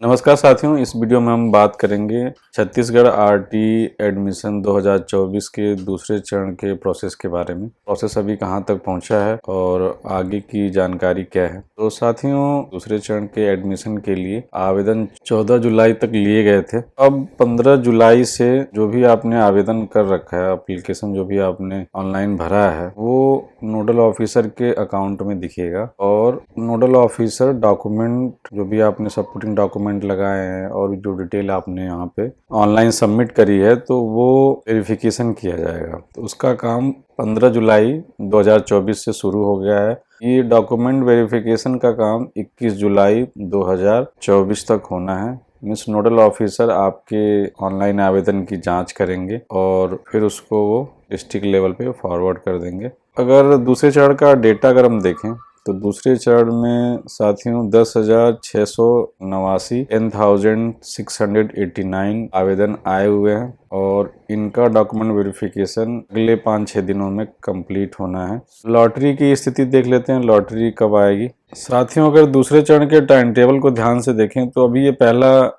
नमस्कार साथियों, इस वीडियो में हम बात करेंगे छत्तीसगढ़ आरटी एडमिशन 2024 के दूसरे चरण के प्रोसेस के बारे में। प्रोसेस अभी कहां तक पहुंचा है और आगे की जानकारी क्या है। तो साथियों, दूसरे चरण के एडमिशन के लिए आवेदन 14 जुलाई तक लिए गए थे। अब 15 जुलाई से जो भी आपने आवेदन कर रखा है, एप्लीकेशन जो भी आपने ऑनलाइन भरा है, वो नोडल ऑफिसर के अकाउंट में दिखेगा और नोडल ऑफिसर डॉक्यूमेंट जो भी आपने सपोर्टिंग डॉक्यूमेंट लगाए हैं और जो डिटेल आपने यहाँ पे ऑनलाइन सबमिट करी है तो वो वेरिफिकेशन किया जाएगा। तो उसका काम 15 जुलाई 2024 से शुरू हो गया है। ये डॉक्यूमेंट वेरिफिकेशन का काम 21 जुलाई 2024 तक होना है। मिस नोडल ऑफिसर आपके ऑनलाइन आवेदन की जांच करेंगे और फिर उसको वो डिस्ट्रिक्ट लेवल पे फॉरवर्ड कर देंगे। अगर दूसरे चरण का डेटा अगर हम देखें तो दूसरे चरण में साथियों 10,689 आवेदन आए हुए हैं और इनका डॉक्यूमेंट वेरिफिकेशन अगले 5-6 दिनों में कंप्लीट होना है। लॉटरी की स्थिति देख लेते हैं, लॉटरी कब आएगी। साथियों, अगर दूसरे चरण के टाइम टेबल को ध्यान से देखें तो अभी ये पहला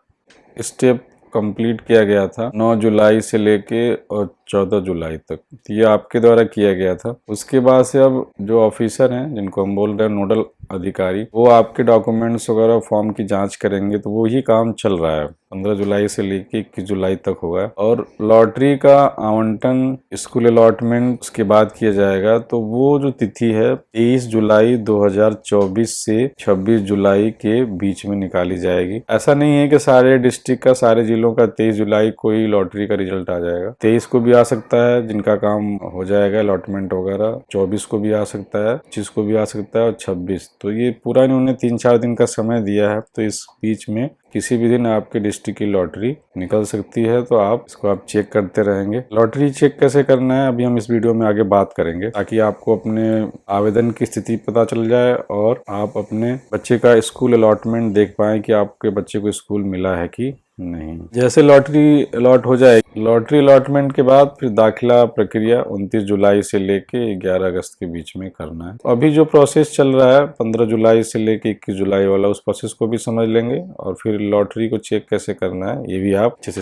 स्टेप कंप्लीट किया गया था 9 जुलाई से लेके और 14 जुलाई तक, ये आपके द्वारा किया गया था। उसके बाद से अब जो ऑफिसर हैं, जिनको हम बोल रहे हैं नोडल अधिकारी, वो आपके डॉक्यूमेंट्स वगैरह फॉर्म की जांच करेंगे। तो वो ही काम चल रहा है, 15 जुलाई से लेके 21 जुलाई तक होगा। और लॉटरी का आवंटन, स्कूल अलॉटमेंट उसके बाद किया जाएगा। तो वो जो तिथि है 23 जुलाई 2024 से 26 जुलाई के बीच में निकाली जाएगी। ऐसा नहीं है कि सारे डिस्ट्रिक्ट का, सारे जिलों का 23 जुलाई को ही लॉटरी का रिजल्ट आ जाएगा। 23 को भी आ सकता है जिनका काम हो जाएगा अलॉटमेंट वगैरह, 24 को भी आ सकता है, 25 को भी आ सकता है और 26। तो ये पूरा इन्होंने 3-4 दिन का समय दिया है। तो इस बीच में किसी भी दिन आपके डिस्ट्रिक्ट की लॉटरी निकल सकती है। तो आप चेक करते रहेंगे। लॉटरी चेक कैसे करना है अभी हम इस वीडियो में आगे बात करेंगे, ताकि आपको अपने आवेदन की स्थिति पता चल जाए और आप अपने बच्चे का स्कूल अलॉटमेंट देख पाए कि आपके बच्चे को स्कूल मिला है कि नहीं। जैसे लॉटरी अलॉट हो जाएगी, लॉटरी अलॉटमेंट के बाद फिर दाखिला प्रक्रिया 29 जुलाई से लेके 11 अगस्त के बीच में करना है। तो अभी जो प्रोसेस चल रहा है 15 जुलाई से लेके 21 जुलाई वाला, उस प्रोसेस को भी समझ लेंगे और फिर लॉटरी को चेक कैसे करना है ये भी आप अच्छे से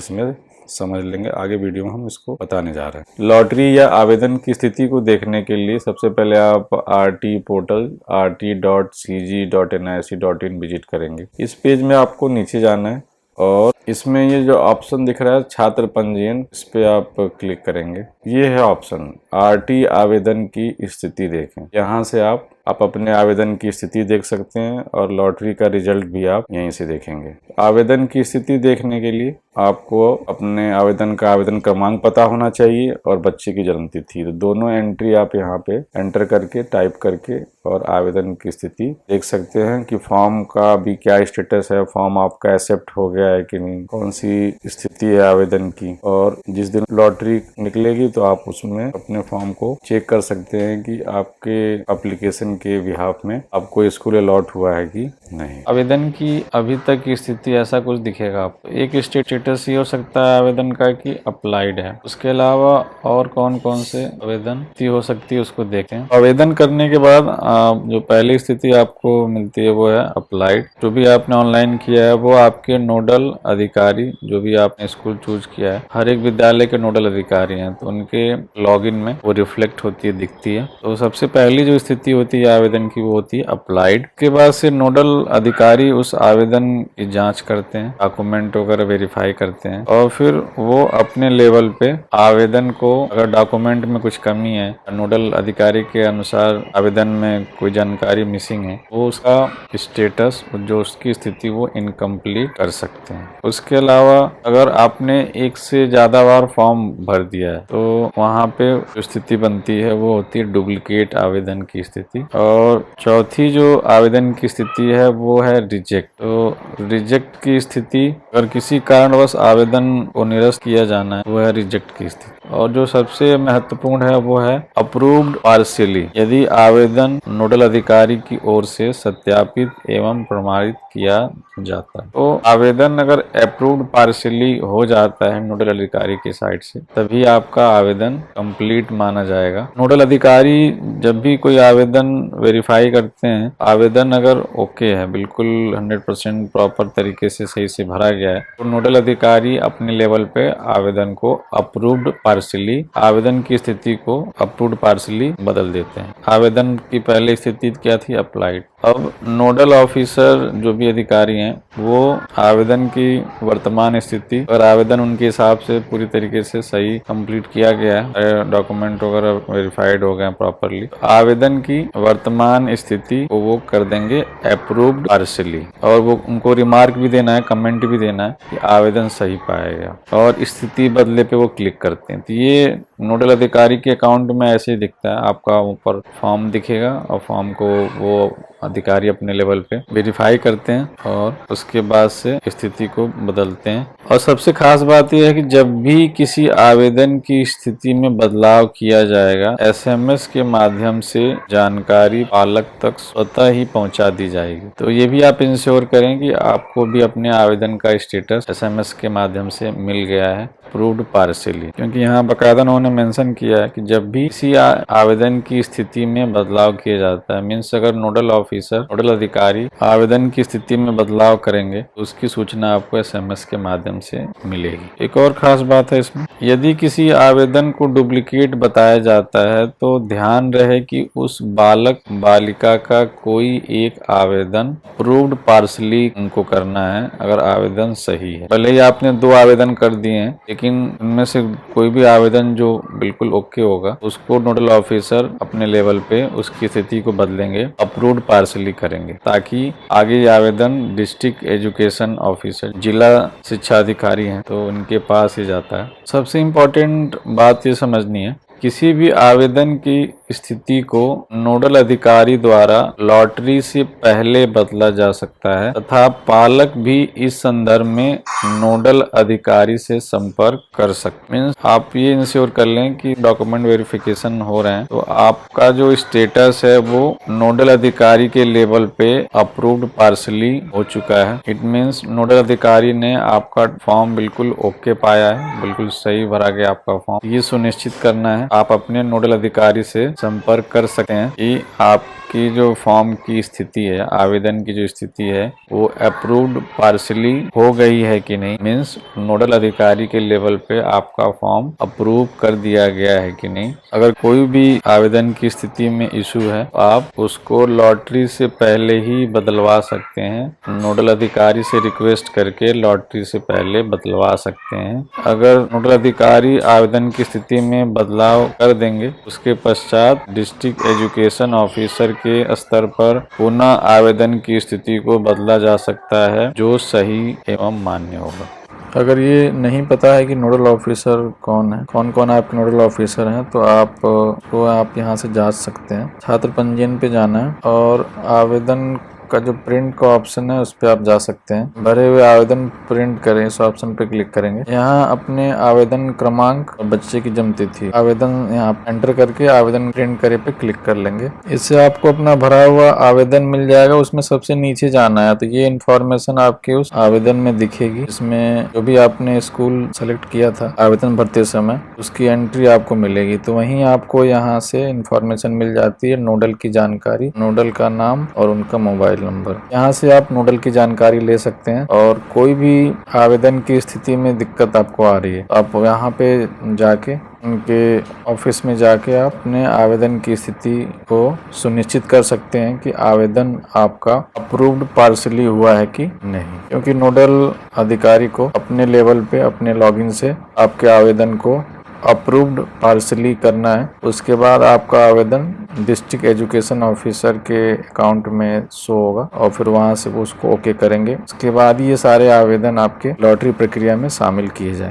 समझ लेंगे। आगे वीडियो में हम इसको बताने जा रहे हैं। लॉटरी या आवेदन की स्थिति को देखने के लिए सबसे पहले आप आरटी पोर्टल rt.cg.nic.in विजिट करेंगे। इस पेज में आपको नीचे जाना है और इसमें ये जो ऑप्शन दिख रहा है छात्र पंजीयन, इस पे आप क्लिक करेंगे। ये है ऑप्शन आरटी आवेदन की स्थिति देखें। यहाँ से आप अपने आवेदन की स्थिति देख सकते हैं और लॉटरी का रिजल्ट भी आप यहीं से देखेंगे। आवेदन की स्थिति देखने के लिए आपको अपने आवेदन का आवेदन क्रमांक पता होना चाहिए और बच्चे की जन्म तिथि। तो दोनों एंट्री आप यहाँ पे एंटर करके, टाइप करके और आवेदन की स्थिति देख सकते हैं कि फॉर्म का भी क्या स्टेटस है, फॉर्म आपका एक्सेप्ट हो गया है कि नहीं, कौन सी स्थिति है आवेदन की। और जिस दिन लॉटरी निकलेगी तो आप उसमें अपने फॉर्म को चेक कर सकते हैं कि आपके एप्लीकेशन के बिहाफ में आपको स्कूल अलॉट हुआ है कि नहीं। आवेदन की अभी तक की स्थिति ऐसा कुछ दिखेगा आपको। एक स्टेटस ये हो सकता है आवेदन का कि अप्लाइड है। उसके अलावा और कौन कौन से आवेदन हो सकती है उसको देखें। आवेदन करने के बाद जो पहली स्थिति आपको मिलती है वो है अप्लाइड। जो भी आपने ऑनलाइन किया है वो आपके नोडल अधिकारी, जो भी आपने स्कूल चूज किया है, हर एक विद्यालय के नोडल अधिकारी हैं, तो उनके लॉगिन में वो रिफ्लेक्ट होती है, दिखती है। तो सबसे पहली जो स्थिति होती है आवेदन की वो होती है अप्लाइड। के बाद से नोडल अधिकारी उस आवेदन की जांच करते हैं, डॉक्यूमेंट वगैरह वेरीफाई करते हैं और फिर वो अपने लेवल पे आवेदन को, अगर डॉक्यूमेंट में कुछ कमी है, नोडल अधिकारी के अनुसार आवेदन में कोई जानकारी मिसिंग है, वो उसका स्टेटस, जो उसकी स्थिति, वो इनकम्प्लीट कर सकते हैं। उसके अलावा अगर आपने एक से ज्यादा बार फॉर्म भर दिया है तो वहाँ पे जो स्थिति बनती है वो होती है डुप्लीकेट आवेदन की स्थिति। और चौथी जो आवेदन की स्थिति है वो है रिजेक्ट। तो रिजेक्ट की स्थिति, अगर किसी कारणवश आवेदन को निरस्त किया जाना है, वो है रिजेक्ट की स्थिति। और जो सबसे महत्वपूर्ण है वो है अप्रूव्ड पार्शियली, यदि आवेदन नोडल अधिकारी की ओर से सत्यापित एवं प्रमाणित किया जाता है। तो आवेदन अगर अप्रूव्ड पार्शियली हो जाता है नोडल अधिकारी की साइड से, तभी आपका आवेदन कंप्लीट माना जाएगा। नोडल अधिकारी जब भी कोई आवेदन वेरीफाई करते हैं, आवेदन अगर ओके है, बिल्कुल 100% प्रॉपर तरीके से सही से भरा गया है, तो नोडल अधिकारी अपने लेवल पे आवेदन को अप्रूव्ड पार्शियली, आवेदन की स्थिति को अप्रूव्ड पार्शियली बदल देते हैं। आवेदन की पहले स्थिति क्या थी? अप्लाइड। अब नोडल ऑफिसर जो भी अधिकारी हैं वो आवेदन की वर्तमान स्थिति और आवेदन उनके हिसाब से पूरी तरीके से सही कंप्लीट किया गया है, डॉक्यूमेंट वगैरह वेरीफाइड हो गए प्रॉपरली, आवेदन की वर्तमान स्थिति को वो कर देंगे अप्रूव्ड पार्शियली, और वो उनको रिमार्क भी देना है, कमेंट भी देना है कि आवेदन सही पाया गया, और स्थिति बदले पे वो क्लिक करते हैं। तो ये नोडल अधिकारी के अकाउंट में ऐसे ही दिखता है, आपका ऊपर फॉर्म दिखेगा और फॉर्म को वो अधिकारी अपने लेवल पे वेरीफाई करते हैं और उसके बाद से स्थिति को बदलते हैं। और सबसे खास बात यह है कि जब भी किसी आवेदन की स्थिति में बदलाव किया जाएगा, एसएमएस के माध्यम से जानकारी पालक तक स्वतः ही पहुंचा दी जाएगी। तो ये भी आप इंश्योर करें कि आपको भी अपने आवेदन का स्टेटस एसएमएस के माध्यम से मिल गया है अप्रूव्ड पार्शियली, क्योंकि यहाँ बकायदा उन्होंने मेंशन किया है कि जब भी किसी आवेदन की स्थिति में बदलाव किया जाता है, मीन्स अगर नोडल ऑफिसर, नोडल अधिकारी आवेदन की स्थिति में बदलाव करेंगे तो उसकी सूचना आपको एसएमएस के माध्यम से मिलेगी। एक और खास बात है इसमें, यदि किसी आवेदन को डुप्लीकेट बताया जाता है तो ध्यान रहे कि उस बालक बालिका का कोई एक आवेदन अप्रूव्ड पार्शियली उनको करना है अगर आवेदन सही है। भले ही आपने 2 आवेदन कर दिए हैं, लेकिन उनमें से कोई भी आवेदन जो बिल्कुल ओके होगा उसको नोडल ऑफिसर अपने लेवल पे उसकी स्थिति को बदलेंगे, अप्रूव्ड पार्शियली करेंगे, ताकि आगे ये आवेदन डिस्ट्रिक्ट एजुकेशन ऑफिसर, जिला शिक्षा अधिकारी हैं तो उनके पास ही जाता है। सबसे इम्पोर्टेंट बात ये समझनी है, किसी भी आवेदन की स्थिति को नोडल अधिकारी द्वारा लॉटरी से पहले बदला जा सकता है तथा पालक भी इस संदर्भ में नोडल अधिकारी से संपर्क कर सकते हैं। आप ये इंश्योर कर लें कि डॉक्यूमेंट वेरिफिकेशन हो रहे हैं तो आपका जो स्टेटस है वो नोडल अधिकारी के लेवल पे अप्रूव्ड पार्शियली हो चुका है। इट मीन्स नोडल अधिकारी ने आपका फॉर्म बिल्कुल ओके पाया है, बिल्कुल सही भरा गया आपका फॉर्म। ये सुनिश्चित करना है, आप अपने नोडल अधिकारी से संपर्क कर सकते हैं कि आपकी जो फॉर्म की स्थिति है, आवेदन की जो स्थिति है वो अप्रूव्ड पार्शियली हो गई है कि नहीं, मीन्स नोडल अधिकारी के लेवल पे आपका फॉर्म अप्रूव कर दिया गया है कि नहीं। अगर कोई भी आवेदन की स्थिति में इशू है तो आप उसको लॉटरी से पहले ही बदलवा सकते हैं, नोडल अधिकारी से रिक्वेस्ट करके लॉटरी से पहले बदलवा सकते हैं। अगर नोडल अधिकारी आवेदन की स्थिति में बदलाव कर देंगे, उसके पश्चात डिस्ट्रिक्ट एजुकेशन ऑफिसर के स्तर पर पुनः आवेदन की स्थिति को बदला जा सकता है जो सही एवं मान्य होगा। अगर ये नहीं पता है कि नोडल ऑफिसर कौन है, कौन कौन आपके नोडल ऑफिसर हैं, तो आप यहाँ से जांच सकते हैं। छात्र पंजीयन पे जाना है और आवेदन का जो प्रिंट का ऑप्शन है उस पर आप जा सकते हैं। भरे हुए आवेदन प्रिंट करें, इस ऑप्शन पे क्लिक करेंगे। यहाँ अपने आवेदन क्रमांक और बच्चे की जन्म तिथि आवेदन यहाँ एंटर करके आवेदन प्रिंट करे पे क्लिक कर लेंगे। इससे आपको अपना भरा हुआ आवेदन मिल जाएगा। उसमें सबसे नीचे जाना है तो ये इन्फॉर्मेशन आपके उस आवेदन में दिखेगी। इसमें जो भी आपने स्कूल सेलेक्ट किया था आवेदन भरते समय उसकी एंट्री आपको मिलेगी। तो वहीं आपको यहाँ से इन्फॉर्मेशन मिल जाती है, नोडल की जानकारी, नोडल का नाम और उनका मोबाइल नंबर। यहाँ से आप नोडल की जानकारी ले सकते हैं। और कोई भी आवेदन की स्थिति में दिक्कत आपको आ रही है, आप यहाँ पे जाके उनके ऑफिस में जाके आप अपने आवेदन की स्थिति को सुनिश्चित कर सकते हैं कि आवेदन आपका अप्रूव्ड पार्शियली हुआ है कि नहीं, क्योंकि नोडल अधिकारी को अपने लेवल पे अपने लॉगिन से आपके आवेदन को अप्रूव्ड पार्शियली करना है। उसके बाद आपका आवेदन डिस्ट्रिक्ट एजुकेशन ऑफिसर के अकाउंट में शो होगा और फिर वहां से वो उसको ओके करेंगे। उसके बाद ये सारे आवेदन आपके लॉटरी प्रक्रिया में शामिल किए जाएंगे।